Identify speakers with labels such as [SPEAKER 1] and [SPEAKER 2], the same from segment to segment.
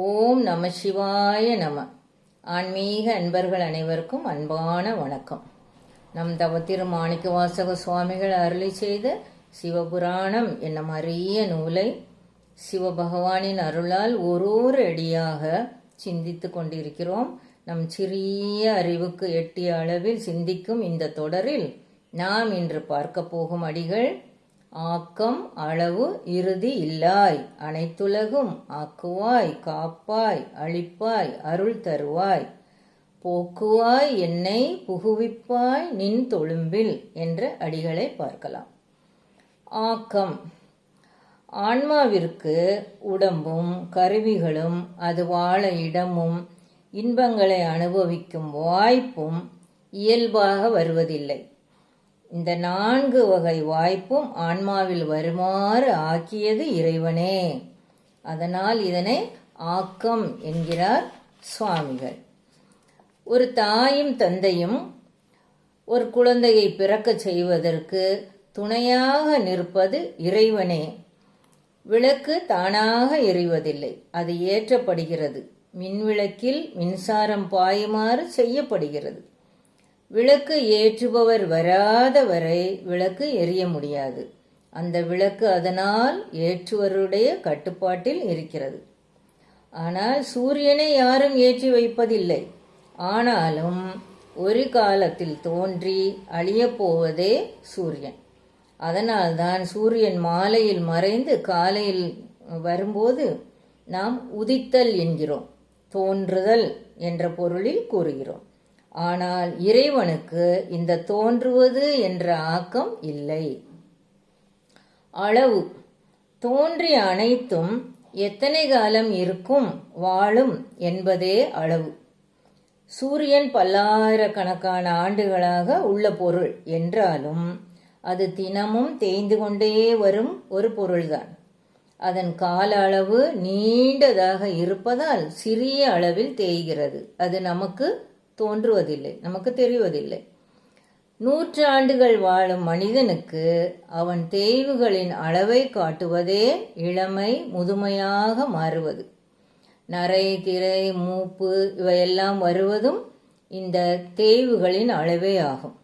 [SPEAKER 1] ஓம் நம சிவாய நம. ஆன்மீக அன்பர்கள் அனைவருக்கும் அன்பான வணக்கம். நம் தவத்திரு மாணிக்கவாசக சுவாமிகள் அருளி செய்த சிவபுராணம் என்னும் அரிய நூலை சிவபகவானின் அருளால் ஒரு அடியாக சிந்தித்து கொண்டிருக்கிறோம். நம் சிறிய அறிவுக்கு எட்டிய அளவில் சிந்திக்கும் இந்த தொடரில் நாம் இன்று பார்க்க போகும் அடிகள் ஆக்கம் அளவு இறுதி இல்லாய், அனைத்துலகும் ஆக்குவாய், காப்பாய், அழிப்பாய், அருள் தருவாய், போக்குவாய், என்னை புகுவிப்பாய் நின் தொழும்பில் என்ற அடிகளை பார்க்கலாம். ஆக்கம் ஆன்மாவிற்கு உடம்பும் கருவிகளும் அது வாழ இடமும் இன்பங்களை அனுபவிக்கும் வாய்ப்பும் இயல்பாக வருவதில்லை. இந்த 4 வகை வாய்ப்பும் ஆன்மாவில் வருமாறு ஆக்கியது இறைவனே. அதனால் இதனை ஆக்கம் என்கிறார் சுவாமிகள். ஒரு தாயும் தந்தையும் ஒரு குழந்தையை பிறக்க செய்வதற்கு துணையாக நிற்பது இறைவனே. விளக்கு தானாக எரிவதில்லை, அது ஏற்றப்படுகிறது. மின்விளக்கில் மின்சாரம் பாயுமாறு செய்யப்படுகிறது. விளக்கு ஏற்றுபவர் வராத வரை விளக்கு எரிய முடியாது. அந்த விளக்கு அதனால் ஏற்றுவருடைய கட்டுப்பாட்டில் இருக்கிறது. ஆனால் சூரியனை யாரும் ஏற்றி வைப்பதில்லை. ஆனாலும் ஒரு காலத்தில் தோன்றி அழியப் போவதே சூரியன். அதனால்தான் சூரியன் மாலையில் மறைந்து காலையில் வரும்போது நாம் உதித்தல் என்கிறோம், தோன்றுதல் என்ற பொருளில் கூறுகிறோம். ஆனால் இறைவனுக்கு இந்த தோன்றுவது என்ற ஆக்கம் இல்லை. அளவு தோன்றிய அனைத்தும் எத்தனை காலம் இருக்கும் வாழும் என்பதே அளவு. சூரியன் பல்லாயிரக்கணக்கான ஆண்டுகளாக உள்ள பொருள் என்றாலும் அது தினமும் தேய்ந்து கொண்டே வரும் ஒரு பொருள்தான். அதன் கால அளவு நீண்டதாக இருப்பதால் சிறிய அளவில் தேய்கிறது. அது நமக்கு தோன்றுவதில்லை, நமக்கு தெரிவதில்லை. 100 ஆண்டுகள் வாழும் மனிதனுக்கு அவன் தேய்வுகளின் அளவை காட்டுவதே இளமை முதுமையாக மாறுவது. நரை திரை மூப்பு இவையெல்லாம் வருவதும் இந்த தேய்வுகளின் அளவே ஆகும்.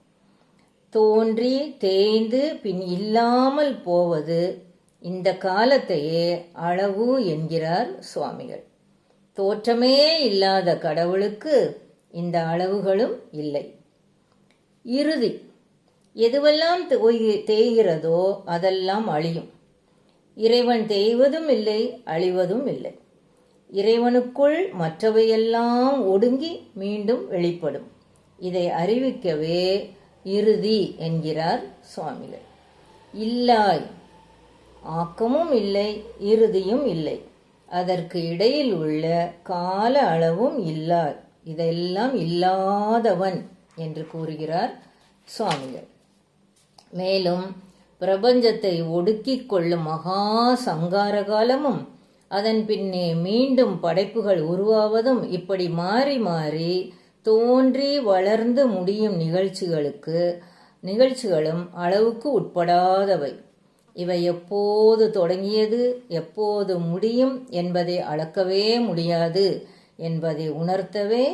[SPEAKER 1] தோன்றி தேய்ந்து பின் இல்லாமல் போவது இந்த காலத்தையே அளவு என்கிறார் சுவாமிகள். தோற்றமே இல்லாத கடவுளுக்கு இந்த அளவுகளும் இல்லை. இறுதி எதுவெல்லாம் தேய்கிறதோ அதெல்லாம் அழியும். இறைவன் தேய்வதும் இல்லை, அழிவதும் இல்லை. இறைவனுக்குள் மற்றவையெல்லாம் ஒடுங்கி மீண்டும் வெளிப்படும். இதை அறிவிக்கவே இறுதி என்கிறார் சுவாமிகள். இல்லாய் ஆக்கமும் இல்லை, இறுதியும் இல்லை. அதற்கு இடையில் உள்ள கால அளவும் இல்லாய். இதெல்லாம் இல்லாதவன் என்று கூறுகிறார் சுவாமிகள். மேலும் பிரபஞ்சத்தை ஒடுக்கிக் கொள்ளும் மகா சங்கார காலமும் அதன் பின்னே மீண்டும் படைப்புகள் உருவாவதும் இப்படி மாறி மாறி தோன்றி வளர்ந்து முடியும் நிகழ்ச்சிகளும் அளவுக்கு உட்படாதவை. இவை எப்போது தொடங்கியது எப்போது முடியும் என்பதை அளக்கவே முடியாது என்பதை உணர்த்தவே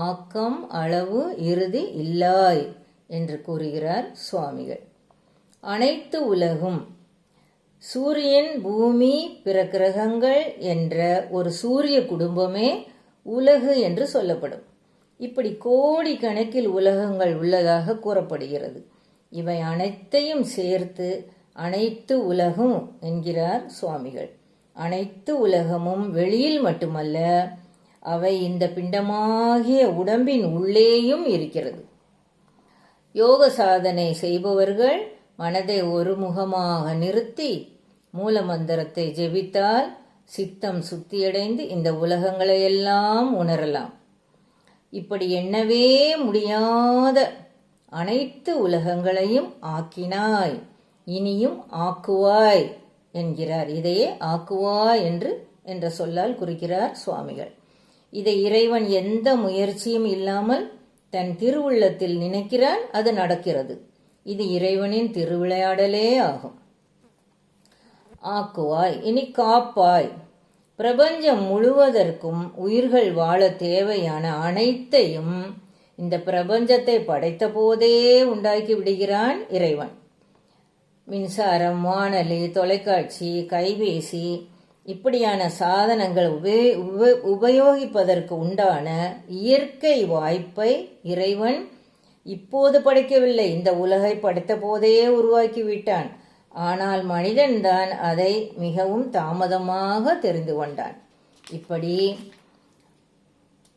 [SPEAKER 1] ஆக்கம் அளவு இறுதி இல்லாய் என்று கூறுகிறார் சுவாமிகள். அனைத்து உலகும் சூரியன் பூமி பிற கிரகங்கள் என்ற ஒரு சூரிய குடும்பமே உலகு என்று சொல்லப்படும். இப்படி கோடி கணக்கில் உலகங்கள் உள்ளதாக கூறப்படுகிறது. இவை அனைத்தையும் சேர்த்து அனைத்து உலகும் என்கிறார் சுவாமிகள். அனைத்து உலகமும் வெளியில் மட்டுமல்ல, அவை இந்த பிண்டமாகிய உடம்பின் உள்ளேயும் இருக்கிறது. யோக சாதனை செய்பவர்கள் மனதை ஒருமுகமாக நிறுத்தி மூலமந்திரத்தை ஜெபித்தால் சித்தம் சுத்தியடைந்து இந்த உலகங்களையெல்லாம் உணரலாம். இப்படி எண்ணவே முடியாத அனைத்து உலகங்களையும் ஆக்கினாய், இனியும் ஆக்குவாய் என்கிறார். இதையே ஆக்குவாய் என்ற சொல்லால் குறிக்கிறார் சுவாமிகள். இதை இறைவன் எந்த முயற்சியும் இல்லாமல் தன் திருவுள்ளத்தில் நினைக்கிறான், அது நடக்கிறது. இது இறைவனின் திருவிளையாடலே ஆகும். ஆக்குவாய். இனி காப்பாய். பிரபஞ்சம் முழுவதற்கும் உயிர்கள் வாழ தேவையான அனைத்தையும் இந்த பிரபஞ்சத்தை படைத்த போதே உண்டாக்கி விடுகிறான் இறைவன். மின்சாரம், வானொலி, தொலைக்காட்சி, கைபேசி இப்படியான சாதனங்கள் உபயோகிப்பதற்கு உண்டான இயற்கை வாய்ப்பை இறைவன் இப்போது படைக்கவில்லை, இந்த உலகை படைத்த போதே உருவாக்கிவிட்டான். ஆனால் மனிதன்தான் அதை மிகவும் தாமதமாக தெரிந்து கொண்டான்.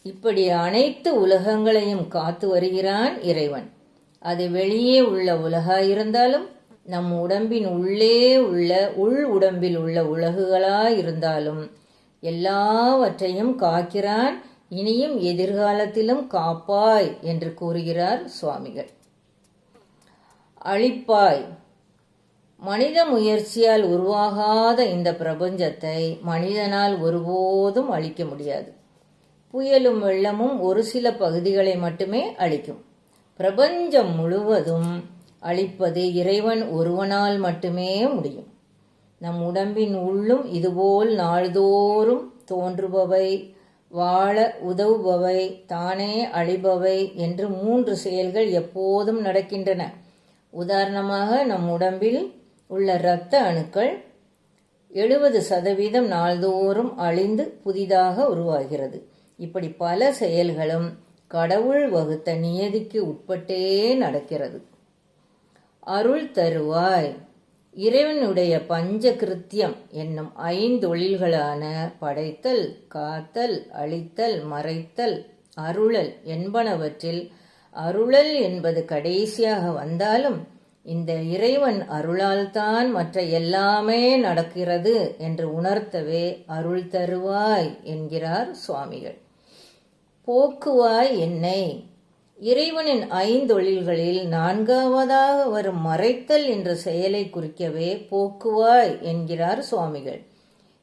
[SPEAKER 1] இப்படி அனைத்து உலகங்களையும் காத்து வருகிறான் இறைவன். அது வெளியே உள்ள உலகாயிருந்தாலும் நம் உடம்பின் உள்ளே உள்ள உடம்பில் உள்ள உலகுகளாயிருந்தாலும் எல்லாவற்றையும் காக்கிறான். இனியும் எதிர்காலத்திலும் காப்பாய் என்று கூறுகிறார் சுவாமிகள். அழிப்பாய். மனித முயற்சியால் உருவாகாத இந்த பிரபஞ்சத்தை மனிதனால் ஒருபோதும் அழிக்க முடியாது. புயலும் வெள்ளமும் ஒரு சில பகுதிகளை மட்டுமே அழிக்கும். பிரபஞ்சம் முழுவதும் அழிப்பது இறைவன் ஒருவனால் மட்டுமே முடியும். நம் உடம்பின் உள்ளும் இதுபோல் நாள்தோறும் தோன்றுபவை, வாழ உதவுபவை, தானே அழிபவை என்று 3 செயல்கள் எப்போதும் நடக்கின்றன. உதாரணமாக, நம் உடம்பில் உள்ள இரத்த அணுக்கள் 70% நாள்தோறும் அழிந்து புதிதாக உருவாகிறது. இப்படி பல செயல்களும் கடவுள் வகுத்த நியதிக்கு உட்பட்டே நடக்கிறது. அருள் தருவாய். இறைவனுடைய பஞ்ச கிருத்தியம் என்னும் 5 தொழில்களான படைத்தல், காத்தல், அழித்தல், மறைத்தல், அருளல் என்பனவற்றில் அருளல் என்பது கடைசியாக வந்தாலும் இந்த இறைவன் அருளால்தான் மற்ற எல்லாமே நடக்கிறது என்று உணர்த்தவே அருள் தருவாய் என்கிறார் சுவாமிகள். போக்குவாய் என்னை. இறைவனின் 5 தொழில்களில் 4வதாக வரும் மறைத்தல் என்ற செயலை குறிக்கவே போக்குவாய் என்கிறார் சுவாமிகள்.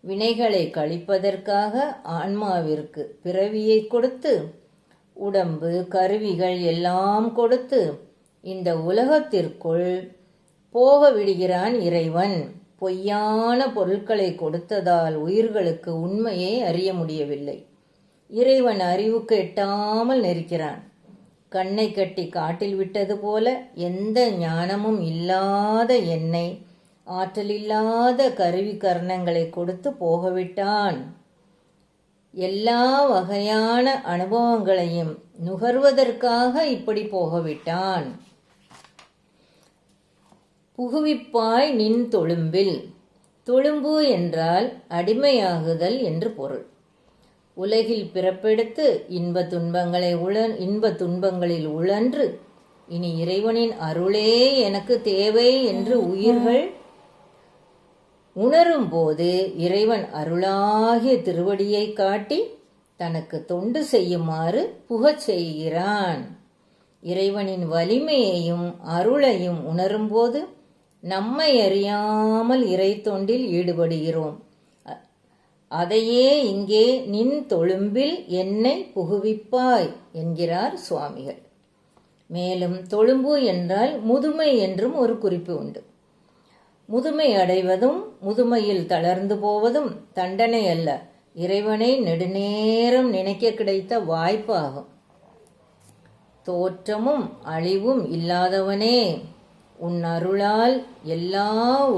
[SPEAKER 1] வினைகளை கழிப்பதற்காக ஆன்மாவிற்கு பிறவியை கொடுத்து, உடம்பு, கருவிகள் எல்லாம் கொடுத்து இந்த உலகத்திற்குள் போக விடுகிறான் இறைவன். பொய்யான பொருட்களை கொடுத்ததால் உயிர்களுக்கு உண்மையை அறிய முடியவில்லை. இறைவன் அறிவுக்கு எட்டாமல் நெருக்கிறான். கண்ணை கட்டி காட்டில் விட்டது போல எந்த ஞானமும் இல்லாத என்னை ஆற்றலில்லாத கருவி கரணங்களை கொடுத்து போகவிட்டான். எல்லா வகையான அனுபவங்களையும் நுகர்வதற்காக இப்படி போகவிட்டான். புகுவிப்பாய் நின் தொழும்பில். தொழும்பு என்றால் அடிமையாகுதல் என்று பொருள். உலகில் பிறப்பெடுத்து இன்ப துன்பங்களில் உழன்று இனி இறைவனின் அருளே எனக்கு தேவை என்று உயிர்கள் உணரும் போது இறைவன் அருளாகிய திருவடியை காட்டி தனக்கு தொண்டு செய்யுமாறு புகச் செய்கிறான். இறைவனின் வலிமையையும் அருளையும் உணரும்போது நம்மை அறியாமல் இறை தொண்டில் ஈடுபடுகிறோம். அதையே இங்கே நின் தொழும்பில் என்னை புகுவிப்பாய் என்கிறார் சுவாமிகள். மேலும் தொழும்பு என்றால் முதுமை என்றும் ஒரு குறிப்பு உண்டு. முதுமை அடைவதும் முதுமையில் தளர்ந்து போவதும் தண்டனை அல்ல, இறைவனை நெடுநேரம் நினைக்க கிடைத்த வாய்ப்பாகும். தோற்றமும் அழிவும் இல்லாதவனே, உன் அருளால் எல்லா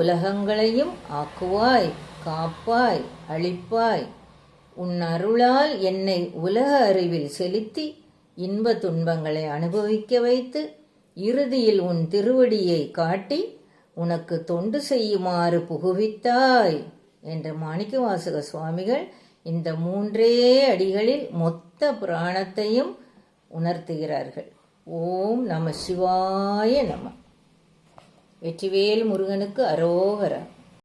[SPEAKER 1] உலகங்களையும் ஆக்குவாய், காப்பாய், அழிப்பாய். உன் அருளால் என்னை உலக அறிவில் செலுத்தி இன்ப துன்பங்களை அனுபவிக்க வைத்து இறுதியில் உன் திருவடியை காட்டி உனக்கு தொண்டு செய்யுமாறு புகுவித்தாய் என்று மாணிக்கவாசக சுவாமிகள் இந்த 3 அடிகளில் மொத்த புராணத்தையும் உணர்த்துகிறார்கள். ஓம் நம சிவாய நம. வெற்றிவேல் முருகனுக்கு அரோகரா.